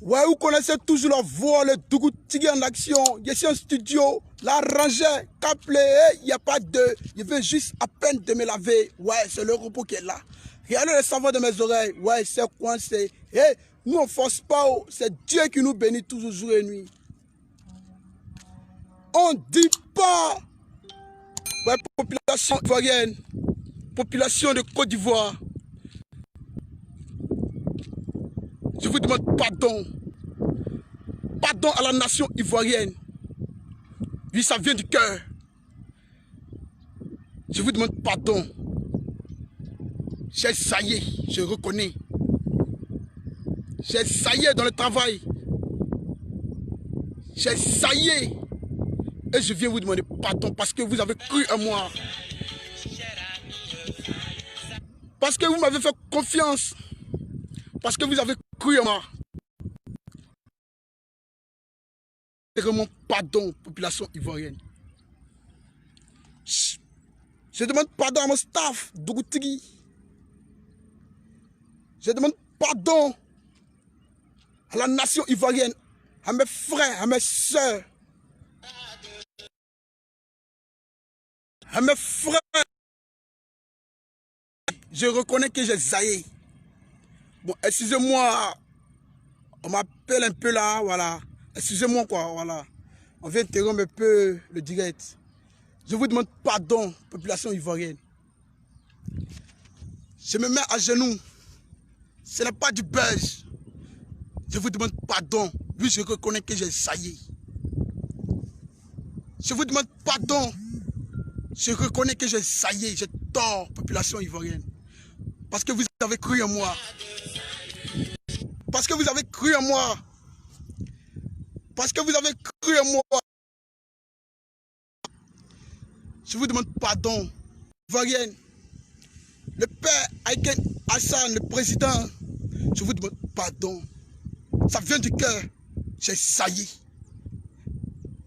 Ouais, vous connaissez toujours la voix, le Dougou Tigui en action. Je suis en studio, la rangée, Caplé, il n'y a pas de. Je veux juste à peine de me laver. Ouais, c'est le repos qui est là. Regardez le savon de mes oreilles. Ouais, c'est coincé. Hey, nous on force pas, c'est Dieu qui nous bénit toujours jour et nuit. On dit pas. Ouais, population ivoirienne, population de Côte d'Ivoire. Je vous demande pardon. Pardon à la nation ivoirienne. Oui, ça vient du cœur. Je vous demande pardon. J'ai saillé, je reconnais. J'ai saillé dans le travail. J'ai saillé. Et je viens vous demander pardon parce que vous avez cru en moi. Parce que vous m'avez fait confiance. Parce que vous avez cru en moi. Vraiment pardon, population ivoirienne. Je demande pardon à mon staff, Dougou Tigui. Je demande pardon à la nation ivoirienne, à mes frères, à mes soeurs, à mes frères. Je reconnais que j'ai zaillé. Bon, excusez-moi, on m'appelle un peu là, voilà. Excusez-moi quoi, voilà. On vient interrompre un peu le direct. Je vous demande pardon, population ivoirienne. Je me mets à genoux. Ce n'est pas du buzz. Je vous demande pardon. Oui, je reconnais que j'ai saillé. Je vous demande pardon. Je reconnais que j'ai saillé. J'ai tort, population ivoirienne. Parce que vous avez cru en moi. Parce que vous avez cru en moi. Parce que vous avez cru en moi. Je vous demande pardon. Ivoirienne. Le père Aiken Hassan, le président. Je vous demande pardon. Ça vient du cœur. J'ai sailli.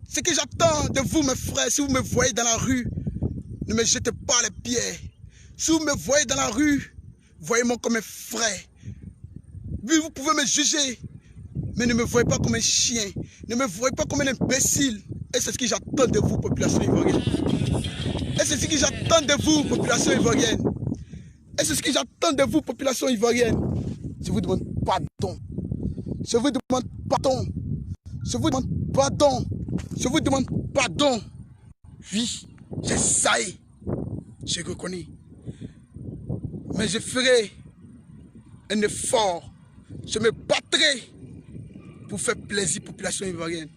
Ce que j'attends de vous, mes frères, si vous me voyez dans la rue, ne me jetez pas les pierres. Si vous me voyez dans la rue, voyez-moi comme un frère. Oui, vous pouvez me juger, mais ne me voyez pas comme un chien. Ne me voyez pas comme un imbécile. Et c'est ce que j'attends de vous, population ivoirienne. Et c'est ce que j'attends de vous, population ivoirienne. Et c'est ce que j'attends de vous, population ivoirienne. Je vous demande pardon. Je vous demande pardon. Je vous demande pardon. Je vous demande pardon. Oui, j'ai saillé. Je reconnais. Mais je ferai un effort. Je me battrai pour faire plaisir à la population ivoirienne.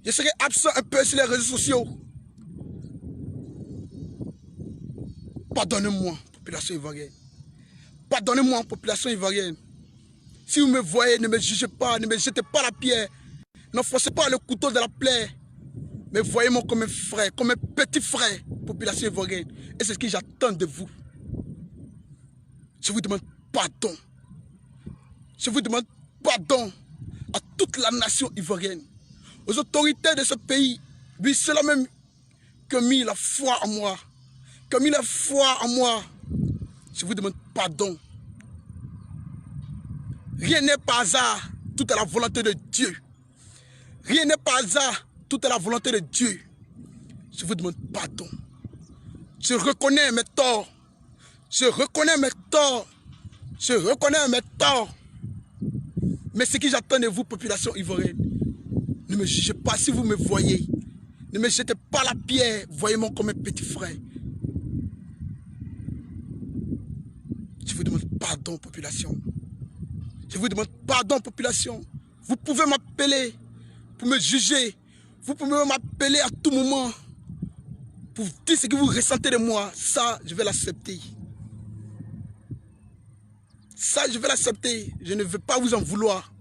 Je serai absent un peu sur les réseaux sociaux. Pardonnez-moi, population ivoirienne. Pardonnez-moi, population ivoirienne. Si vous me voyez, ne me jugez pas, ne me jetez pas la pierre. N'enfoncez pas le couteau de la plaie. Mais voyez-moi comme un frère, comme un petit frère, population ivoirienne. Et c'est ce que j'attends de vous. Je vous demande pardon. Je vous demande pardon à toute la nation ivoirienne, aux autorités de ce pays. Oui, c'est là même qui ont mis la foi en moi. Qui ont mis la foi en moi. Je vous demande pardon. Rien n'est pas hasard, tout est la volonté de Dieu. Rien n'est pas hasard, tout est la volonté de Dieu. Je vous demande pardon. Je reconnais mes torts. Je reconnais mes torts. Je reconnais mes torts. Mais ce que j'attends de vous, population ivoirienne, ne me jugez pas si vous me voyez. Ne me jetez pas la pierre. Voyez-moi comme un petit frère. Je vous demande pardon, population. Je vous demande pardon, population. Vous pouvez m'appeler pour me juger. Vous pouvez m'appeler à tout moment pour dire ce que vous ressentez de moi. Ça, je vais l'accepter. Ça, je vais l'accepter. Je ne veux pas vous en vouloir.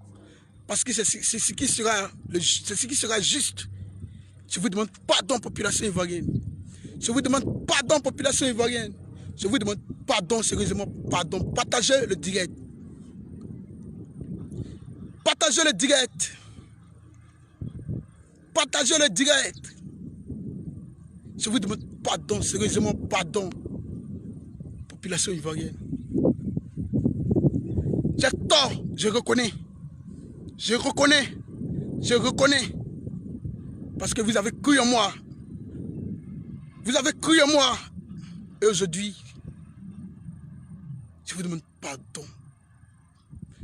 Parce que c'est ce qui sera juste. Je vous demande pardon, population ivoirienne. Je vous demande pardon, population ivoirienne. Je vous demande pardon, sérieusement, pardon. Partagez le direct. Partagez le direct. Partagez le direct. Je vous demande pardon, sérieusement, pardon. Population ivoirienne. J'ai tort, je reconnais. Je reconnais. Je reconnais. Parce que vous avez cru en moi. Vous avez cru en moi. Et aujourd'hui, je vous demande pardon.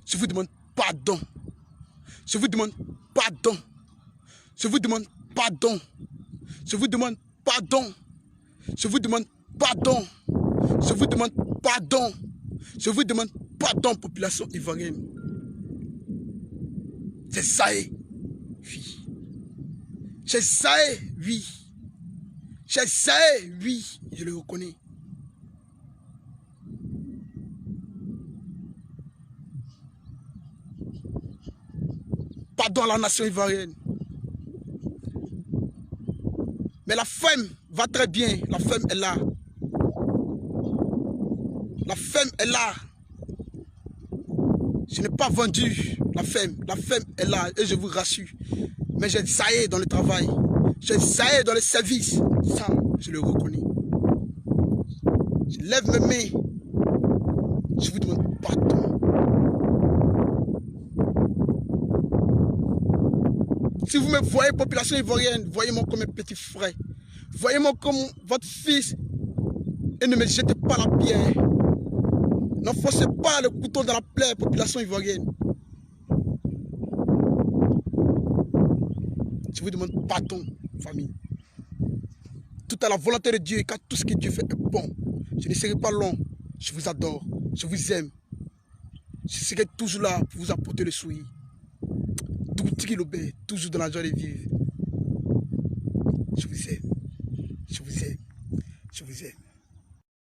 Je vous demande pardon. Je vous demande pardon. Je vous demande pardon. Je vous demande pardon. Je vous demande pardon. Je vous demande pardon. Je vous demande pardon, population ivoirienne. C'est ça, oui. C'est ça, oui. C'est ça, oui. Je le reconnais. Pardon à la nation ivoirienne. Mais la femme va très bien. La femme est là. La femme est là. Je n'ai pas vendu la femme. La femme est là et je vous rassure. Mais j'ai saillé dans le travail. J'ai saillé dans le service. Ça, je le reconnais. Je lève mes mains. Je vous demande pardon. Si vous me voyez, population ivoirienne, voyez-moi comme un petit frère. Voyez-moi comme votre fils. Et ne me jetez pas la pierre. N'enfoncez pas le couteau dans la plaie, population ivoirienne. Je vous demande pardon, famille. Tout à la volonté de Dieu, car tout ce que Dieu fait est bon. Je ne serai pas long. Je vous adore. Je vous aime. Je serai toujours là pour vous apporter le sourire. Toujours dans la joie de vivre. Je vous aime.